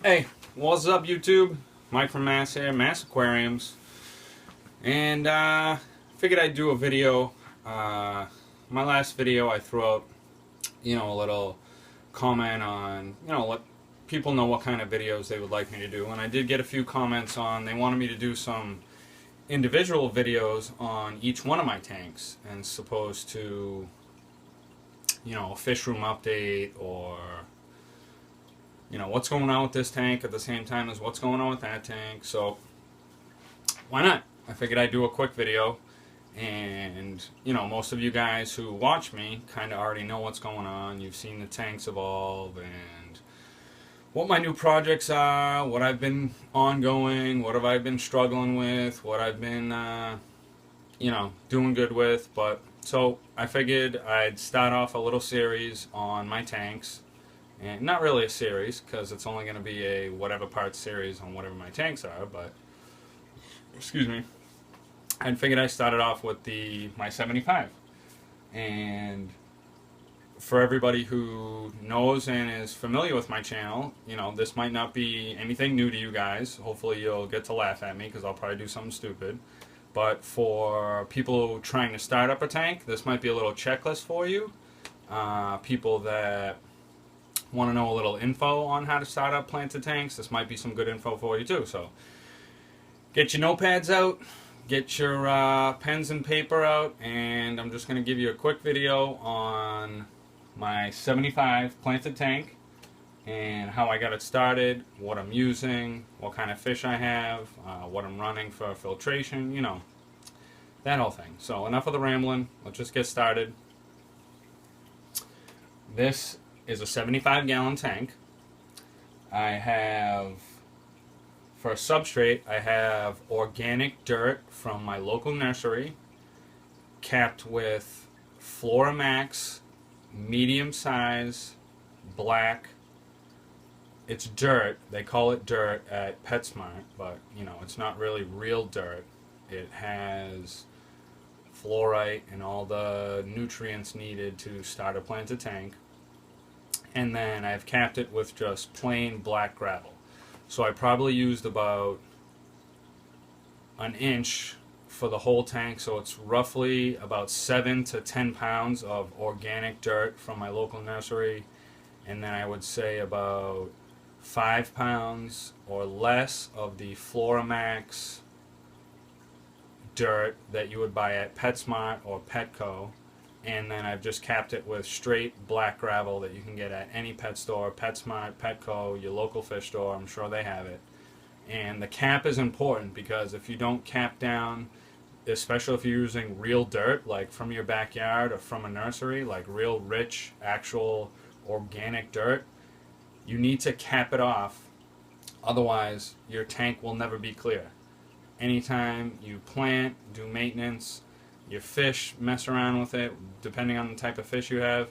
Hey, what's up YouTube? Mike from Mass here, Mass Aquariums. And figured I'd do a video. My last video I threw out, a little comment on, let people know what kind of videos they would like me to do. And I did get a few comments on, they wanted me to do some individual videos on each one of my tanks, and supposed to, a fish room update, or what's going on with this tank at the same time as what's going on with that tank. So why not? I figured I'd do a quick video, and most of you guys who watch me kind of already know what's going on. You've seen the tanks evolve and what my new projects are, what I've been ongoing, what have I been struggling with, what I've been doing good with. But so I figured I'd start off a little series on my tanks. And not really a series, because it's only going to be a whatever part series on whatever my tanks are, but excuse me. I figured I started off with my 75. And for everybody who knows and is familiar with my channel, this might not be anything new to you guys. Hopefully you'll get to laugh at me, because I'll probably do something stupid. But for people trying to start up a tank, this might be a little checklist for you. People that want to know a little info on how to start up planted tanks, this might be some good info for you too. So get your notepads out, get your pens and paper out, and I'm just going to give you a quick video on my 75 planted tank and how I got it started, what I'm using, what kind of fish I have, what I'm running for filtration, that whole thing. So enough of the rambling, let's just get started. This is a 75-gallon tank. I have, for a substrate, I have organic dirt from my local nursery, capped with Floramax, medium size, black. It's dirt. They call it dirt at PetSmart, but it's not really real dirt. It has fluorite and all the nutrients needed to start a planted tank. And then I've capped it with just plain black gravel. So I probably used about an inch for the whole tank, so it's roughly about 7 to 10 pounds of organic dirt from my local nursery, and then I would say about 5 pounds or less of the Floramax dirt that you would buy at PetSmart or Petco. And then I've just capped it with straight black gravel that you can get at any pet store, PetSmart, Petco, your local fish store. I'm sure they have it. And the cap is important, because if you don't cap down, especially if you're using real dirt, like from your backyard or from a nursery, like real rich, actual organic dirt, you need to cap it off. Otherwise, your tank will never be clear. Anytime you plant, do maintenance, your fish, mess around with it, depending on the type of fish you have,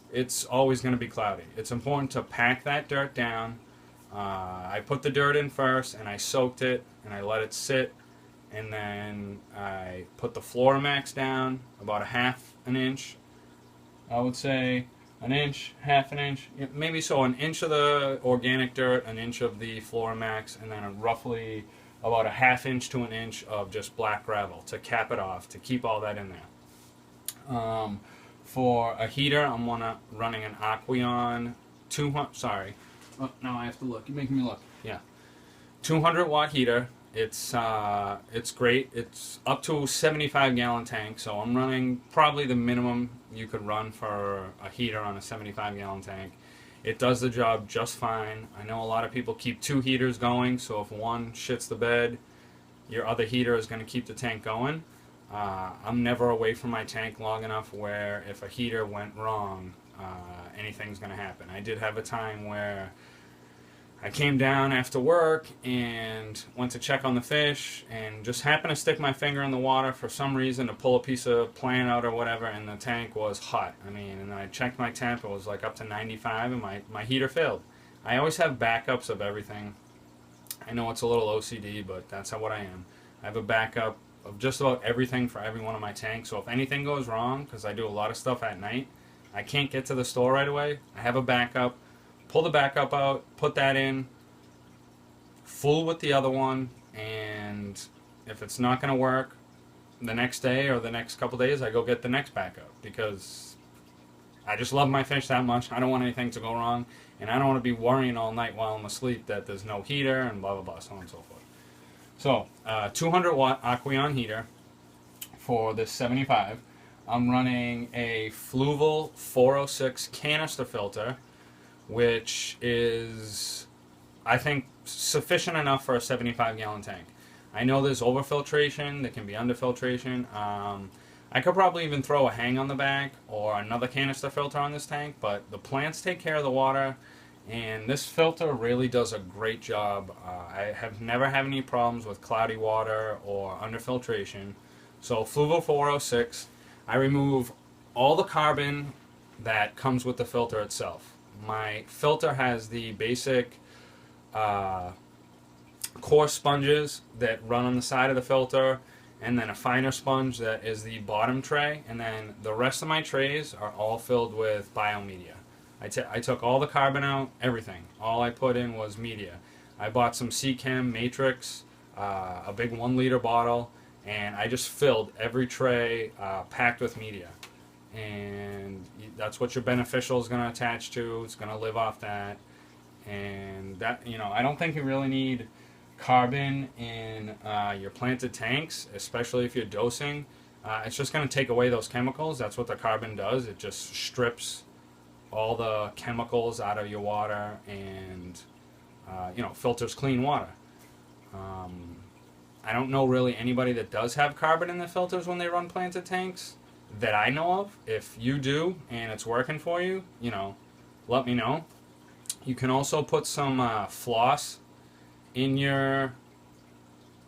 it's always going to be cloudy. It's important to pack that dirt down. I put the dirt in first, and I soaked it, and I let it sit, and then I put the Floramax down about a half an inch. I would say an inch, half an inch, maybe so an inch of the organic dirt, an inch of the Floramax, and then roughly about a half inch to an inch of just black gravel to cap it off, to keep all that in there. For a heater, I'm running an Aqueon 200, sorry, now I have to look, you're making me look, yeah, 200 watt heater. It's great. It's up to a 75-gallon tank, so I'm running probably the minimum you could run for a heater on a 75-gallon tank. It does the job just fine. I know a lot of people keep 2 heaters going, so if one shits the bed, your other heater is going to keep the tank going. I'm never away from my tank long enough where if a heater went wrong, anything's going to happen. I did have a time where I came down after work and went to check on the fish and just happened to stick my finger in the water for some reason to pull a piece of plant out or whatever, and the tank was hot. And then I checked my temp, it was like up to 95, and my heater failed. I always have backups of everything. I know it's a little OCD, but that's what I am. I have a backup of just about everything for every one of my tanks, so if anything goes wrong, because I do a lot of stuff at night, I can't get to the store right away, I have a backup. Pull the backup out, put that in, fool with the other one, and if it's not going to work the next day or the next couple days, I go get the next backup, because I just love my fish that much. I don't want anything to go wrong, and I don't want to be worrying all night while I'm asleep that there's no heater and blah blah blah, so on and so forth. So 200 watt Aqueon heater for this 75. I'm running a Fluval 406 canister filter, which is, I think, sufficient enough for a 75 gallon tank. I know there's overfiltration, there can be underfiltration. I could probably even throw a hang on the back or another canister filter on this tank, but the plants take care of the water, and this filter really does a great job. I have never had any problems with cloudy water or underfiltration. So Fluval 406, I remove all the carbon that comes with the filter itself. My filter has the basic coarse sponges that run on the side of the filter, and then a finer sponge that is the bottom tray, and then the rest of my trays are all filled with biomedia. I took all the carbon out, everything. All I put in was media. I bought some Chem Matrix, a big 1 liter bottle, and I just filled every tray packed with media. And that's what your beneficial is going to attach to. It's going to live off that. And that, I don't think you really need carbon in your planted tanks, especially if you're dosing. It's just going to take away those chemicals. That's what the carbon does. It just strips all the chemicals out of your water and filters clean water. I don't know really anybody that does have carbon in the filters when they run planted tanks that I know of. If you do and it's working for you, let me know. You can also put some floss in your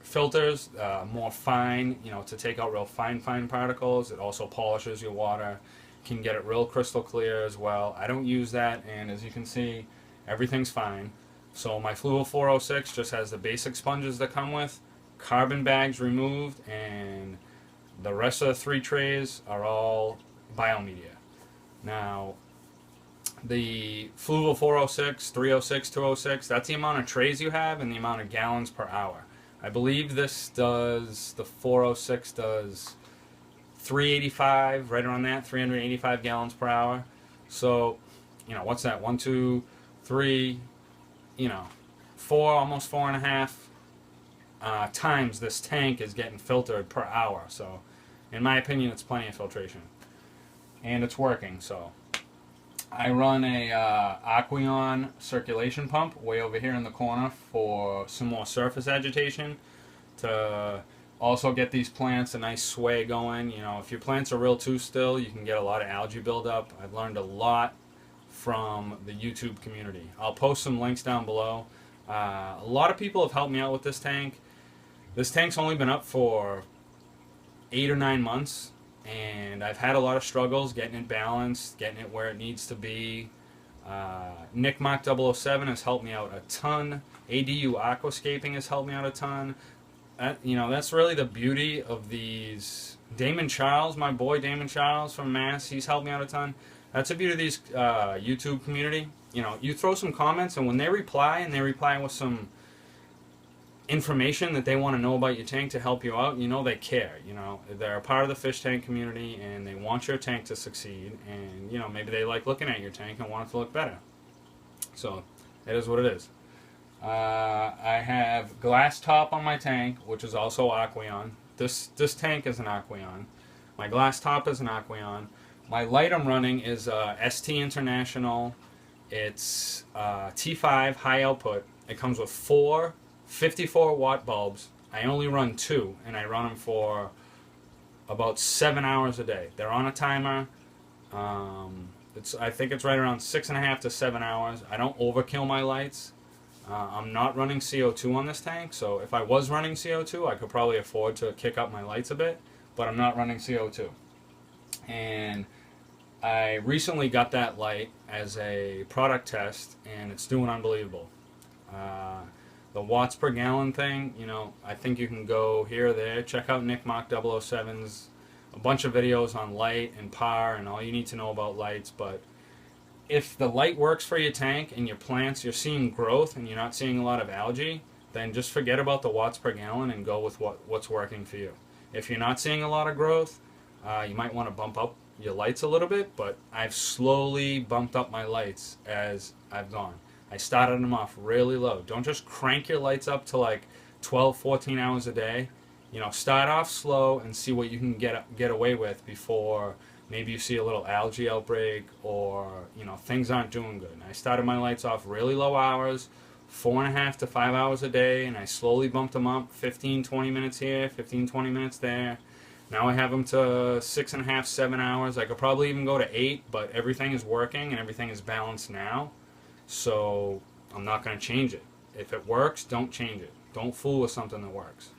filters, more fine, to take out real fine particles. It also polishes your water, can get it real crystal clear as well. I don't use that, and as you can see, everything's fine. So my Fluval 406 just has the basic sponges that come with, carbon bags removed, and the rest of the 3 trays are all biomedia. Now, the Fluval 406, 306, 206, that's the amount of trays you have and the amount of gallons per hour. I believe the 406 does 385, right around that, 385 gallons per hour. So, what's that? 1, 2, 3, 4, almost 4.5 times this tank is getting filtered per hour. So, in my opinion, it's plenty of filtration. And it's working, so. I run a Aqueon circulation pump way over here in the corner for some more surface agitation to also get these plants a nice sway going. If your plants are real too still, you can get a lot of algae buildup. I've learned a lot from the YouTube community. I'll post some links down below. A lot of people have helped me out with this tank. This tank's only been up for 8 or 9 months. And I've had a lot of struggles getting it balanced, getting it where it needs to be. Nick Mock 007 has helped me out a ton. ADU Aquascaping has helped me out a ton. That's really the beauty of these. Damon Charles, my boy Damon Charles from Mass, he's helped me out a ton. That's the beauty of these YouTube community. You throw some comments, and when they reply, with some information that they want to know about your tank to help you out, they care. They're a part of the fish tank community, and they want your tank to succeed, and maybe they like looking at your tank and want it to look better. So it is what it is. I have glass top on my tank, which is also Aqueon. This tank is an Aqueon. My glass top is an Aqueon. My light I'm running is ST International. It's T5 high output. It comes with 4 54 watt bulbs. I only run 2, and I run them for about 7 hours a day. They're on a timer. I think it's right around 6.5 to 7 hours. I don't overkill my lights. I'm not running CO2 on this tank, so if I was running CO2, I could probably afford to kick up my lights a bit, but I'm not running CO2. And I recently got that light as a product test, and it's doing unbelievable. The watts per gallon thing, I think you can go here or there. Check out Nick Mock 007's a bunch of videos on light and power and all you need to know about lights. But if the light works for your tank and your plants, you're seeing growth and you're not seeing a lot of algae, then just forget about the watts per gallon and go with what's working for you. If you're not seeing a lot of growth, you might want to bump up your lights a little bit, but I've slowly bumped up my lights as I've gone. I started them off really low. Don't just crank your lights up to like 12, 14 hours a day. You know, start off slow and see what you can get away with before maybe you see a little algae outbreak or, you know, things aren't doing good. I started my lights off really low hours, 4.5 to 5 hours a day, and I slowly bumped them up 15, 20 minutes here, 15, 20 minutes there. Now I have them to 6.5, 7 hours. I could probably even go to 8, but everything is working and everything is balanced now. So I'm not going to change it. If it works, don't change it. Don't fool with something that works.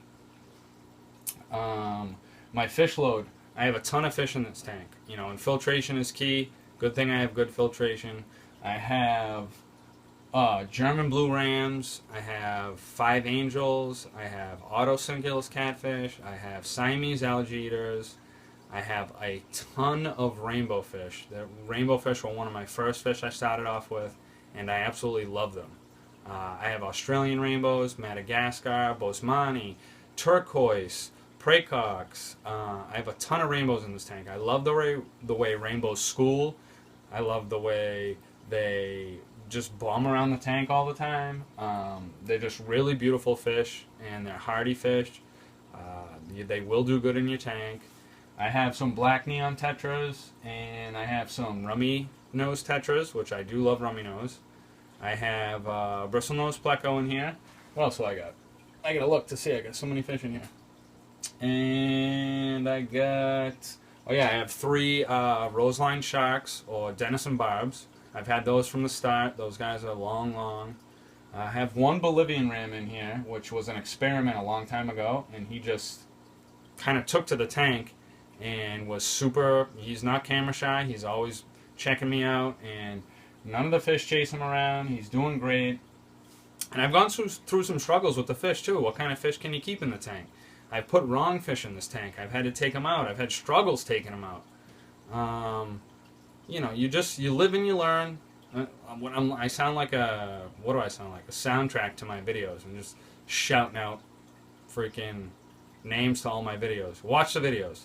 My fish load, I have a ton of fish in this tank. You know, and filtration is key. Good thing I have good filtration. I have German blue rams. I have 5 angels. I have autocinculus catfish. I have Siamese algae eaters. I have a ton of rainbow fish. The rainbow fish were one of my first fish I started off with, and I absolutely love them. I have Australian rainbows, Madagascar, Bosmani, turquoise, praecox. I have a ton of rainbows in this tank. I love the way rainbows school. I love the way they just bum around the tank all the time. They're just really beautiful fish, and they're hardy fish. They will do good in your tank. I have some black neon tetras, and I have some rummy nose tetras, which I do love rummy nose. I have bristlenose pleco in here. What else do I got? I gotta look to see. I got so many fish in here. And I got, oh yeah, I have 3 roseline sharks or Denison barbs. I've had those from the start. Those guys are long. I have 1 Bolivian ram in here, which was an experiment a long time ago, and he just kind of took to the tank and was super, he's not camera shy, he's always checking me out, and none of the fish chase him around. He's doing great. And I've gone through some struggles with the fish too. What kind of fish can you keep in the tank? I've put wrong fish in this tank. I've had to take them out. I've had struggles taking them out. You know, you live and you learn. I sound like what do I sound like? A soundtrack to my videos. I'm just shouting out freaking names to all my videos. Watch the videos.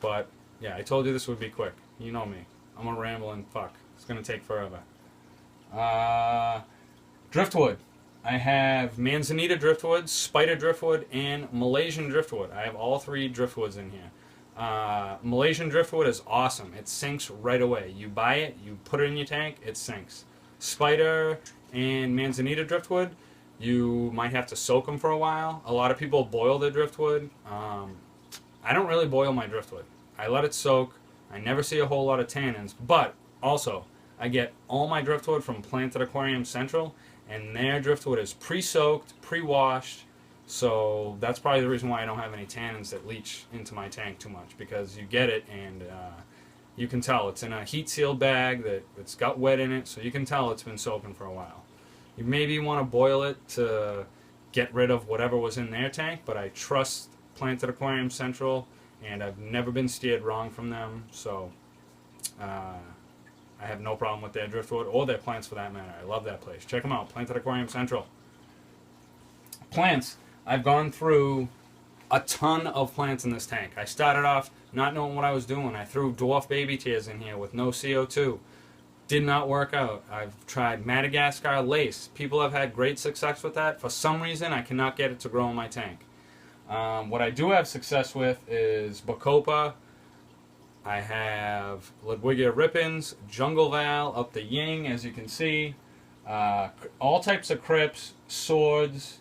But yeah, I told you this would be quick. You know me. I'm a rambling fuck. It's gonna take forever. Driftwood. I have Manzanita driftwood, spider driftwood, and Malaysian driftwood. I have all 3 driftwoods in here. Malaysian driftwood is awesome. It sinks right away. You buy it, you put it in your tank, it sinks. Spider and Manzanita driftwood, you might have to soak them for a while. A lot of people boil their driftwood. I don't really boil my driftwood. I let it soak. I never see a whole lot of tannins, but also I get all my driftwood from Planted Aquarium Central, and their driftwood is pre-soaked, pre-washed, so that's probably the reason why I don't have any tannins that leach into my tank too much, because you get it and you can tell it's in a heat-sealed bag that it's got wet in it, so you can tell it's been soaking for a while. You maybe want to boil it to get rid of whatever was in their tank, but I trust Planted Aquarium Central, and I've never been steered wrong from them, so I have no problem with their driftwood or their plants for that matter. I love that place. Check them out, Planted Aquarium Central. Plants. I've gone through a ton of plants in this tank. I started off not knowing what I was doing. I threw dwarf baby tears in here with no CO2. Did not work out. I've tried Madagascar lace. People have had great success with that. For some reason, I cannot get it to grow in my tank. What I do have success with is Bacopa. I have Ludwigia rippens, Jungle Val, up the Ying, as you can see. All types of crypts, swords,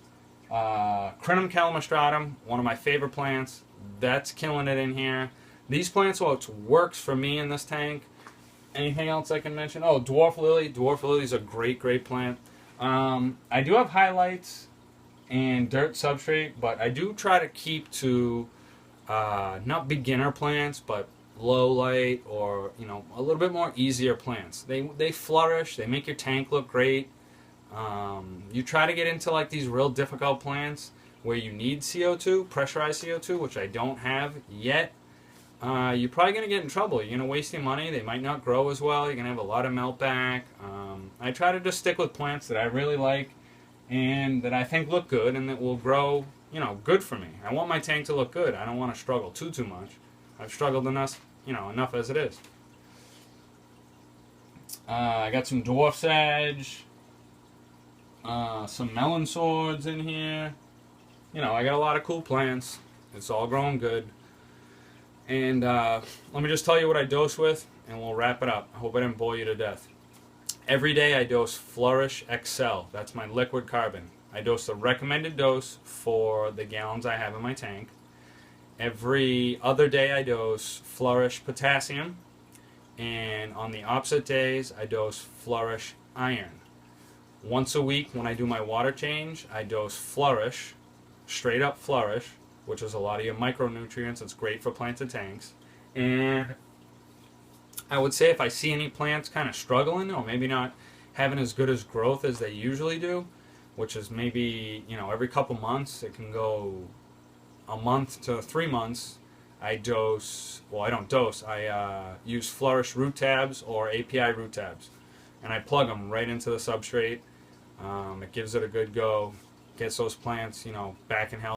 Crinum calamastratum, one of my favorite plants. That's killing it in here. These plants, well, it works for me in this tank. Anything else I can mention? Oh, dwarf lily. Dwarf lily is a great, great plant. I do have highlights and dirt substrate, but I do try to keep to not beginner plants, but low light or, you know, a little bit more easier plants. They flourish. They make your tank look great. You try to get into like these real difficult plants where you need CO2, pressurized CO2, which I don't have yet. You're probably going to get in trouble. You're going to waste your money. They might not grow as well. You're going to have a lot of melt back. I try to just stick with plants that I really like and that I think look good and that will grow, good for me. I want my tank to look good. I don't want to struggle too much. I've struggled enough, enough as it is. I got some dwarf sedge, some melon swords in here. I got a lot of cool plants. It's all growing good. And let me just tell you what I dose with, and we'll wrap it up. I hope I didn't bore you to death. Every day I dose Flourish XL. That's my liquid carbon. I dose the recommended dose for the gallons I have in my tank. Every other day I dose Flourish Potassium. And on the opposite days, I dose Flourish Iron. Once a week when I do my water change, I dose Flourish, straight up Flourish, which is a lot of your micronutrients. It's great for planted tanks. And I would say if I see any plants kind of struggling or maybe not having as good as growth as they usually do, which is maybe, every couple months, it can go a month to 3 months, I dose, well, I don't dose, I use Flourish root tabs or API root tabs. And I plug them right into the substrate. It gives it a good go, gets those plants, back in health.